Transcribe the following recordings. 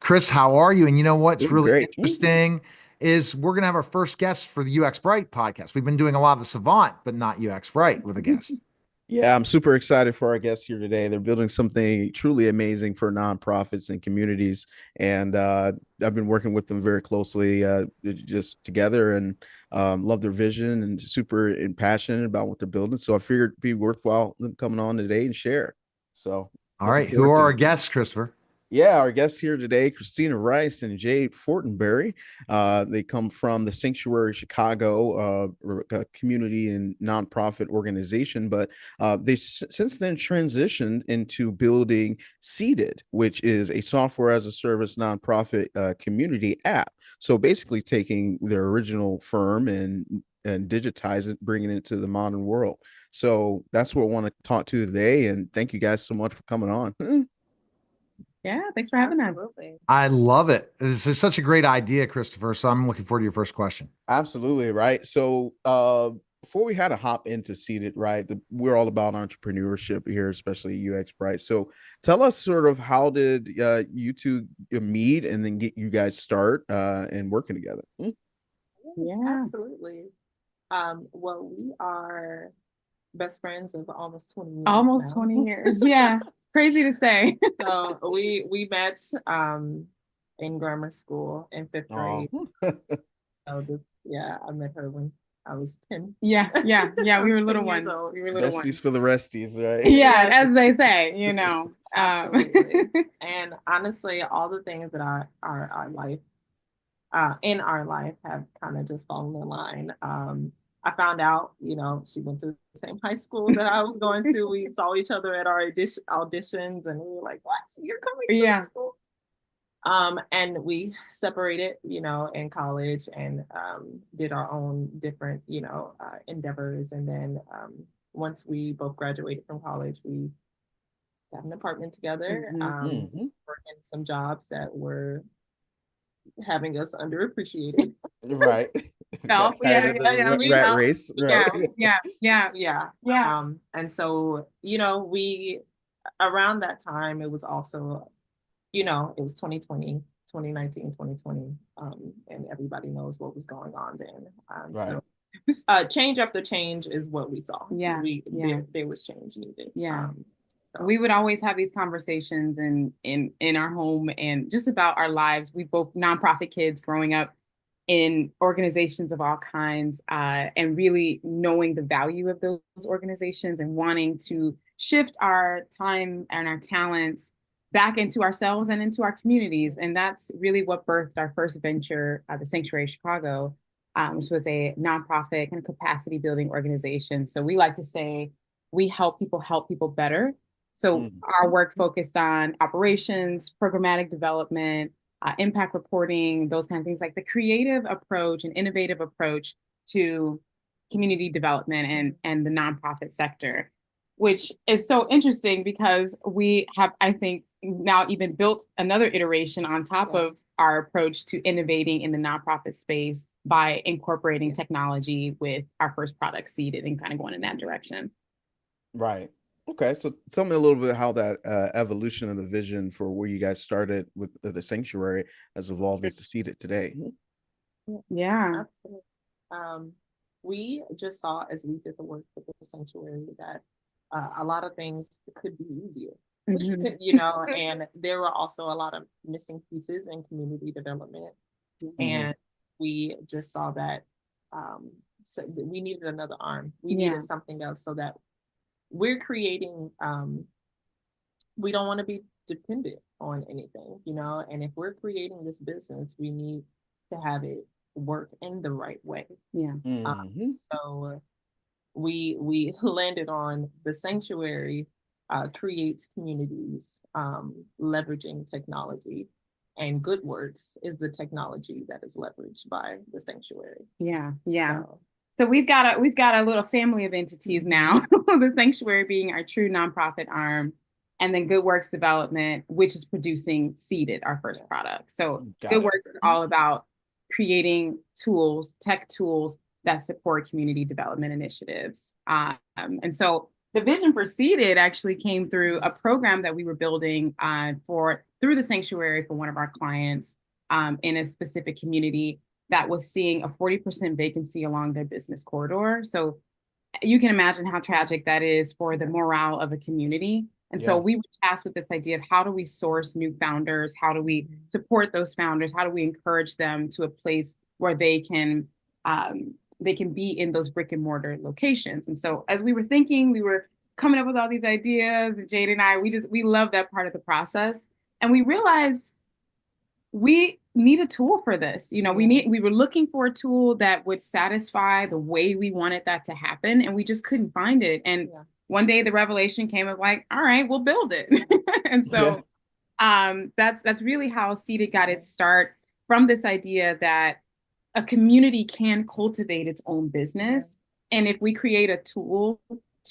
Chris, how are you? And you know what's Doing really great. interesting is we're going to have our first guest for the UX Bright podcast. We've been doing a lot of the Savant, but not UX Bright with a guest. Yeah, I'm super excited for our guests here today. They're building something truly amazing for nonprofits and communities, and I've been working with them very closely, just together, and love their vision and super passionate about what they're building. So I figured it'd be worthwhile them coming on today and share. So All looking right. Who forward are to our it. guests, Christopher? Yeah, our guests here today, Christina Rice and Jay Fortenberry. They come from the Sanctuary Chicago community and nonprofit organization, but they since then transitioned into building Seeded, which is a software as a service nonprofit community app. So basically, taking their original firm and digitize it, bringing it to the modern world. So that's what I want to talk to today. And thank you guys so much for coming on. Yeah, thanks for having us. Absolutely. I love it. This is such a great idea, Christopher. So I'm looking forward to your first question. Absolutely, right. So before we had to hop into Seated, right? We're all about entrepreneurship here, especially UX Bright. So tell us sort of how did you two meet and then get you guys start and working together? Yeah. Absolutely. Well, we are best friends of almost 20 years Almost now. 20 years. Yeah. It's crazy to say. So we met in grammar school in fifth Oh, grade. So yeah, I met her when I was 10. Yeah. We were little 10 years ones. old. We were little besties ones. for the resties, right? Yeah, Yes. as they say, you know. Absolutely. And honestly, all the things that our life in our life have kind of just fallen in line. I found out, she went to the same high school that I was going to. We saw each other at our auditions, and we were like, "What? You're coming to Yeah. the school?" And we separated, in college, and did our own different, endeavors. And then once we both graduated from college, we got an apartment together, working some jobs that were having us underappreciated. Right. No, Got tired of the We rat felt, race, right? yeah. And so, we around that time, it was also, it was 2020, 2019, 2020, and everybody knows what was going on then. Right. So change after change is what we saw. Yeah. There was change needed. Yeah. So We would always have these conversations in our home and just about our lives. We both nonprofit kids growing up in organizations of all kinds, and really knowing the value of those organizations and wanting to shift our time and our talents back into ourselves and into our communities. And that's really what birthed our first venture, the Sanctuary Chicago, which was a nonprofit kind of capacity building organization. So we like to say we help people better. So our work focused on operations, programmatic development, impact reporting, those kind of things, like the creative approach and innovative approach to community development and the nonprofit sector, which is so interesting because we have, I think, now even built another iteration on top of our approach to innovating in the nonprofit space by incorporating technology with our first product, Seeded, and kind of going in that direction. Right. Okay, so tell me a little bit how that evolution of the vision for where you guys started with the sanctuary has evolved into Seeded today. Yeah. Absolutely. We just saw as we did the work with the sanctuary that a lot of things could be easier, and there were also a lot of missing pieces in community development. And we just saw that so we needed another arm. We needed something else so that we're creating, we don't want to be dependent on anything, and if we're creating this business, we need to have it work in the right way. So we landed on the sanctuary creates communities, leveraging technology, and Good Works is the technology that is leveraged by the sanctuary. So we've got a little family of entities now, the sanctuary being our true nonprofit arm, and then Good Works Development, which is producing Seeded, our first product. So Good Works is all about creating tech tools that support community development initiatives. And so The vision for Seated actually came through a program that we were building through the sanctuary for one of our clients in a specific community that was seeing a 40% vacancy along their business corridor. So you can imagine how tragic that is for the morale of a community. And so we were tasked with this idea of how do we source new founders? How do we support those founders? How do we encourage them to a place where they can be in those brick and mortar locations? And so as we were thinking, we were coming up with all these ideas, Jade and I, we love that part of the process. And we realized we need a tool for this. You know, we were looking for a tool that would satisfy the way we wanted that to happen, and we just couldn't find it. And one day the revelation came of like, all right, we'll build it. And so that's really how Seated got its start, from this idea that a community can cultivate its own business. And if we create a tool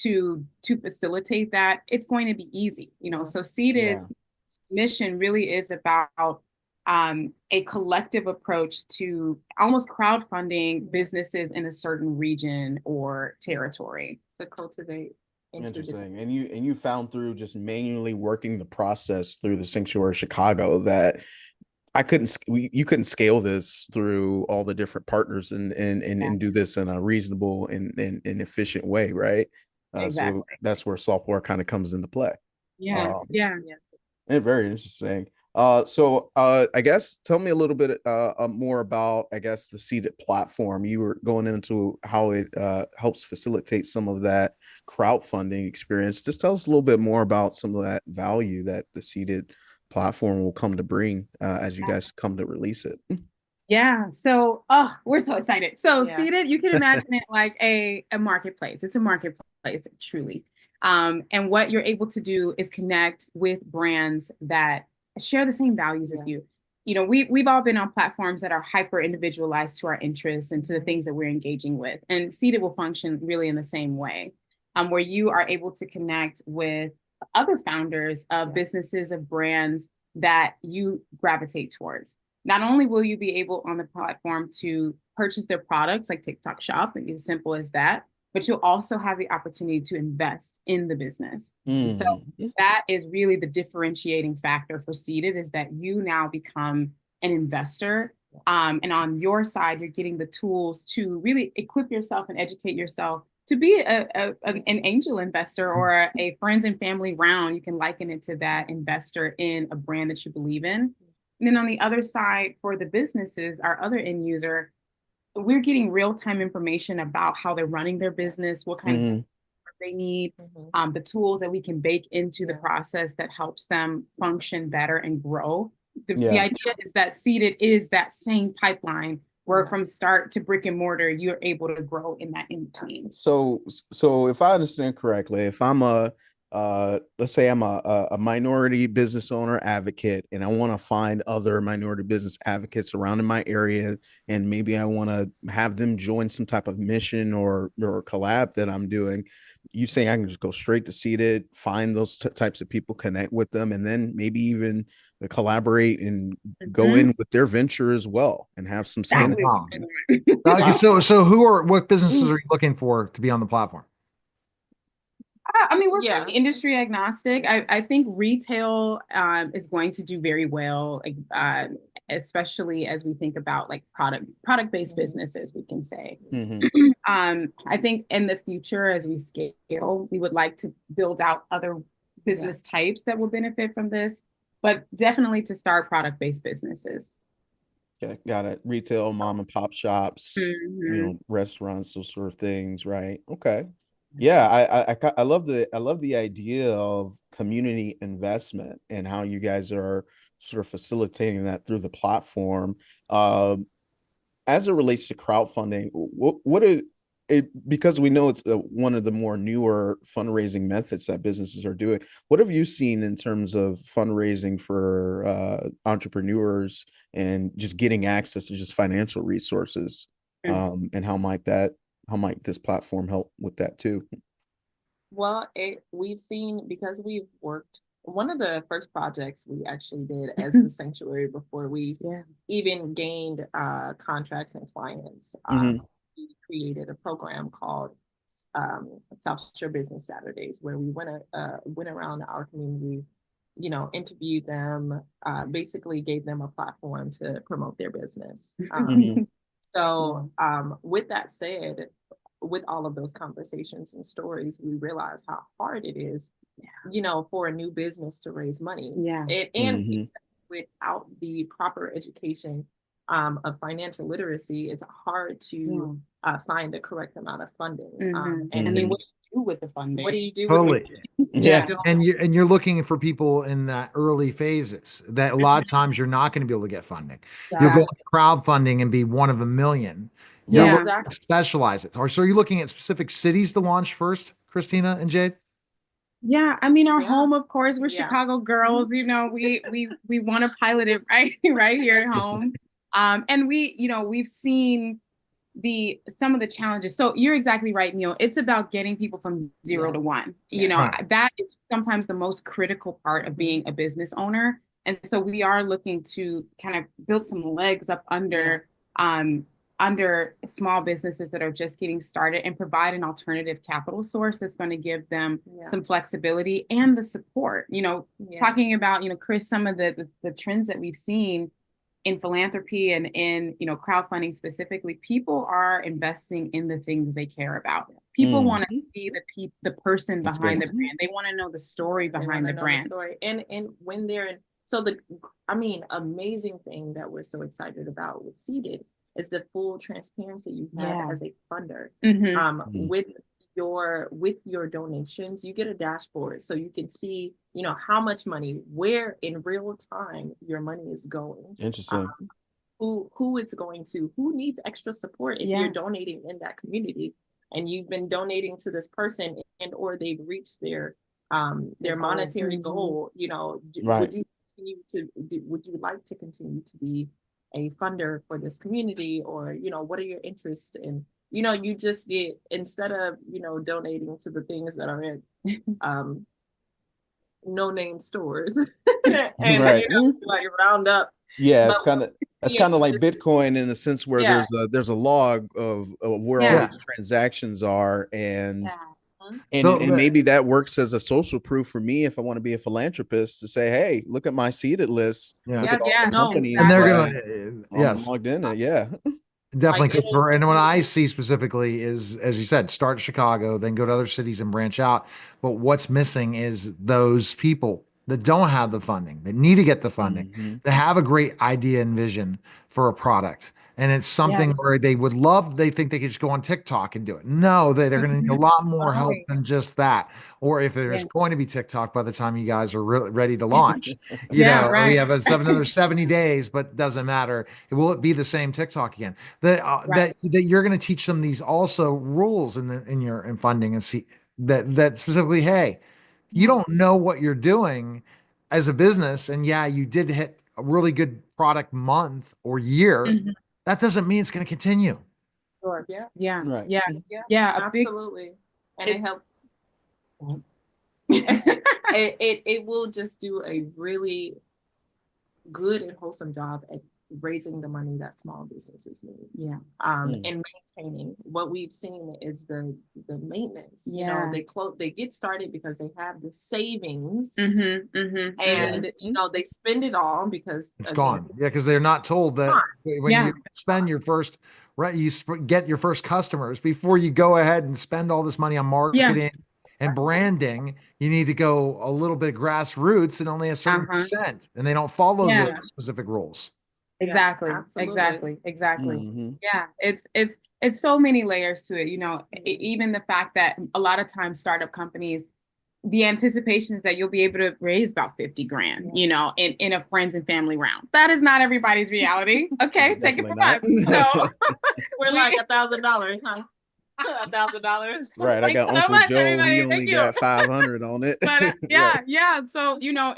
to facilitate that, it's going to be easy. You know, so Seated's mission really is about a collective approach to almost crowdfunding businesses in a certain region or territory to cultivate. Interesting. And you found through just manually working the process through the Sanctuary Chicago that you couldn't scale this through all the different partners and do this in a reasonable and efficient way, right? Exactly. So that's where software kind of comes into play. Yes. And very interesting. So I guess tell me a little bit more about, I guess, the Seated platform. You were going into how it helps facilitate some of that crowdfunding experience. Just tell us a little bit more about some of that value that the Seated platform will come to bring as you guys come to release it. Yeah. So, we're so excited. So Seated, you can imagine it like a marketplace. It's a marketplace, truly. And what you're able to do is connect with brands that share the same values as you. You know, we've all been on platforms that are hyper individualized to our interests and to the things that we're engaging with. And Seated will function really in the same way, where you are able to connect with other founders of businesses, of brands that you gravitate towards. Not only will you be able on the platform to purchase their products like TikTok Shop, like as simple as that, but you'll also have the opportunity to invest in the business. So that is really the differentiating factor for Seated, is that you now become an investor. And on your side, you're getting the tools to really equip yourself and educate yourself to be an angel investor or a friends and family round. You can liken it to that investor in a brand that you believe in. And then on the other side, for the businesses, our other end user, we're getting real-time information about how they're running their business, what kind of support they need, the tools that we can bake into the process that helps them function better and grow. The idea is that Seated is that same pipeline where from start to brick and mortar, you're able to grow in that in between. So if I understand correctly, if I'm let's say I'm a minority business owner advocate, and I want to find other minority business advocates around in my area, and maybe I want to have them join some type of mission or collab that I'm doing, you saying I can just go straight to Seated, find those types of people, connect with them, and then maybe even collaborate and go in with their venture as well and have some skin in it. So what businesses are you looking for to be on the platform? I mean, we're pretty industry agnostic. I think retail is going to do very well, especially as we think about like product-based businesses, we can say. I think in the future, as we scale, we would like to build out other business types that will benefit from this, but definitely to start product-based businesses. Okay, got it. Retail, mom and pop shops, you know, restaurants, those sort of things, right? Okay. Yeah, I love the idea of community investment and how you guys are sort of facilitating that through the platform. As it relates to crowdfunding, what are it, because we know it's one of the more newer fundraising methods that businesses are doing. What have you seen in terms of fundraising for entrepreneurs and just getting access to just financial resources? And how might this platform help with that too? Well, we've seen, because we've worked, one of the first projects we actually did as the sanctuary before we even gained contracts and clients, we created a program called South Shore Business Saturdays, where we went around our community, you know, interviewed them, basically gave them a platform to promote their business. So with that said, with all of those conversations and stories, we realize how hard it is, you know, for a new business to raise money. And without the proper education of financial literacy, it's hard to find the correct amount of funding. And I mean, what do you do with the funding? What do you do? Totally. Yeah. And you're looking for people in the early phases that a lot of times you're not going to be able to get funding. You'll go into crowdfunding and be one of a million. You're looking to specialize it. Or so you're looking at specific cities to launch first, Christina and Jade? Yeah, I mean, our home, of course, we're Chicago girls, you know, we want to pilot it right here at home. And we, you know, we've seen some of the challenges. So you're exactly right, Neil. It's about getting people from 0 to 1. You know, that is sometimes the most critical part of being a business owner. And so we are looking to kind of build some legs up under small businesses that are just getting started and provide an alternative capital source that's going to give them some flexibility and the support. You know, talking about, you know, Chris, some of the trends that we've seen in philanthropy and in, you know, crowdfunding specifically, people are investing in the things they care about. People want to see the person behind the brand. They want to know the story behind the brand. And when they're in, amazing thing that we're so excited about with Seeded is the full transparency you have as a funder. With your donations, you get a dashboard so you can see, you know, how much money, where in real time your money is going. Interesting. Who it's going to, who needs extra support if you're donating in that community and you've been donating to this person and or they've reached their monetary goal. You know, would you like to continue to be a funder for this community, or, you know, what are your interests in? You know, you just get, instead of, you know, donating to the things that are in no name stores and you know, like round up. Yeah, it's kind of like Bitcoin in the sense where there's a log of where all these transactions are, and maybe that works as a social proof for me if I want to be a philanthropist to say, hey, look at my seeded list. Look at all the companies and they're gonna logged in it. Definitely. And what I see specifically is, as you said, start Chicago, then go to other cities and branch out. But what's missing is those people that don't have the funding, that need to get the funding, that have a great idea and vision for a product. And it's something where they would love, they think they could just go on TikTok and do it. No, they're going to need a lot more help than just that. Or if there's going to be TikTok by the time you guys are really ready to launch, you know, we have another 70 days, but doesn't matter. Will it be the same TikTok again? That you're going to teach them these also rules in funding and see that specifically, hey, you don't know what you're doing as a business. And you did hit a really good product month or year. That doesn't mean it's going to continue. Sure. Absolutely. And it helps. It will just do a really good and wholesome job at raising the money that small businesses need. And maintaining. What we've seen is the maintenance. You know, they get started because they have the savings, and you know, they spend it all because it's gone. Because they're not told that when you spend your first get your first customers before you go ahead and spend all this money on marketing and branding. You need to go a little bit grassroots and only a certain percent, and they don't follow the specific rules. Exactly. Yeah, it's so many layers to it. You know, even the fact that a lot of times startup companies, the anticipation is that you'll be able to raise about 50 grand, you know, in a friends and family round. That is not everybody's reality. Okay, take it from us. So we're like $1,000, huh? $1,000. Right. I got Uncle Joe. He only got 500 on it. But So, you know,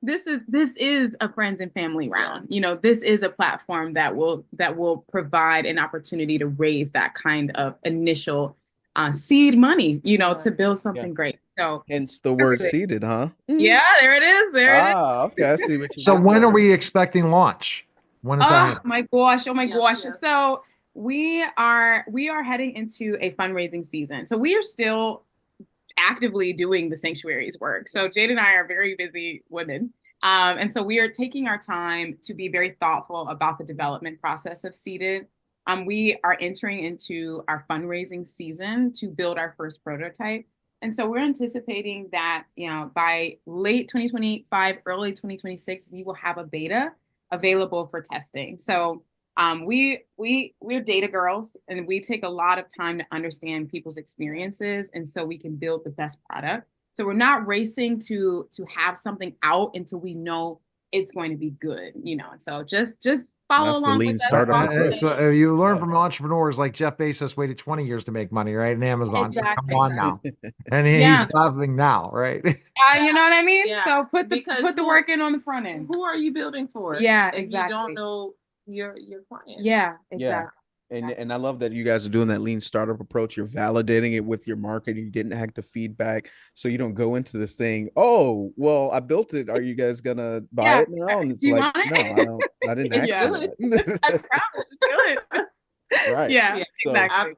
this is a friends and family round. You know, this is a platform that will provide an opportunity to raise that kind of initial seed money, you know, to build something great. So hence the word seeded, huh? Yeah, there it is. Okay, I see what you So when are we expecting launch? When is that? Oh my gosh. So we are heading into a fundraising season. So we are still actively doing the sanctuary's work. So Jade and I are very busy women. And so we are taking our time to be very thoughtful about the development process of Seeded. We are entering into our fundraising season to build our first prototype. And so we're anticipating that, by late 2025, early 2026, we will have a beta available for testing. So we're data girls, and we take a lot of time to understand people's experiences, and so we can build the best product. So we're not racing to have something out until we know it's going to be good, So just follow along lean with us. startup approach. So you learn from entrepreneurs like Jeff Bezos waited 20 years to make money, right? And Amazon. So Exactly. come on now. And he's Yeah. laughing now, right? You know what I mean? Yeah. So put the work in on the front end. Who are you building for? Yeah, if exactly. you don't know your clients. Yeah, exactly. And I love that you guys are doing that lean startup approach. You're validating it with your marketing. You're getting active feedback, so you don't go into this thing, oh, well, I built it, are you guys gonna buy it now? And it's like, no, I didn't ask good. you that. I promise it's good. Right. Yeah, So, exactly.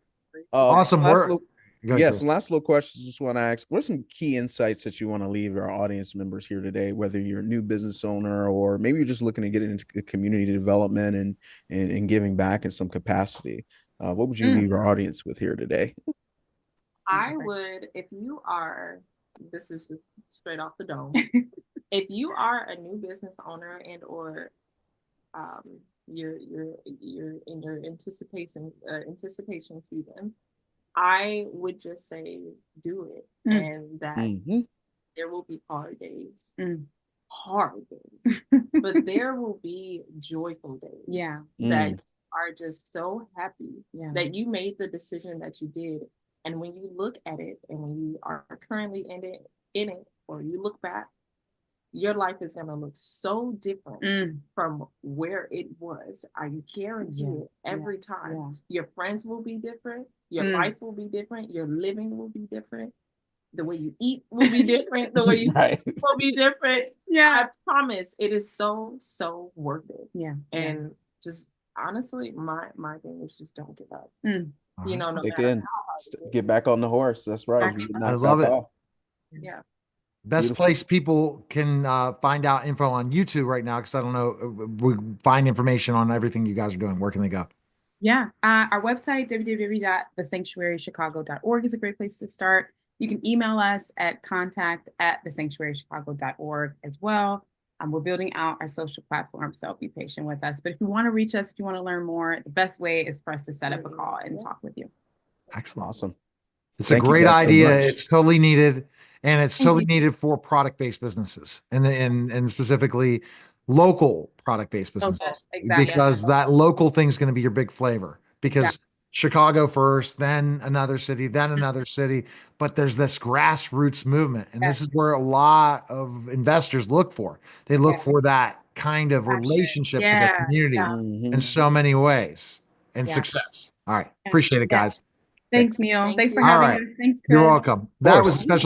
Awesome work. Some last little questions. Just want to ask, what are some key insights that you want to leave our audience members here today, whether you're a new business owner or maybe you're just looking to get into the community development and giving back in some capacity? What would you leave our audience with here today? I would, if you are, this is just straight off the dome, if you are a new business owner and or you're in your anticipation season, I would just say do it, and that there will be hard days, but there will be joyful days. That are just so happy that you made the decision that you did. And when you look at it, and when you are currently in it, or you look back, your life is going to look so different from where it was. I guarantee it every time. Your friends will be different. Your life will be different. Your living will be different. The way you eat will be different. The way you taste will be different. I promise it is so worth it. And just honestly, my thing is just don't give up. No Stick matter in. Get back on the horse. That's right. I love it. Yeah. Best Beautiful. place people can find out info on YouTube right now, because I don't know, we find information on everything you guys are doing. Where can they go? Yeah, our website, www.thesanctuarychicago.org, is a great place to start. You can email us at contact@thesanctuarychicago.org as well. We're building out our social platform, so be patient with us. But if you want to reach us, if you want to learn more, the best way is for us to set up a call and talk with you. Excellent. Awesome. It's Thank a you great guys so idea. much. It's totally needed, and it's Thank totally you. needed for product-based businesses, and specifically local product-based businesses, exactly. because that local thing is going to be your big flavor. Because Chicago first, then another city, then another city, but there's this grassroots movement, and this is where a lot of investors look for. They look for that kind of relationship to their community in so many ways, and success. All right, appreciate it, guys. Thanks, Neil. Thanks for All having right. us. Thanks, Chris. You're welcome. That was a special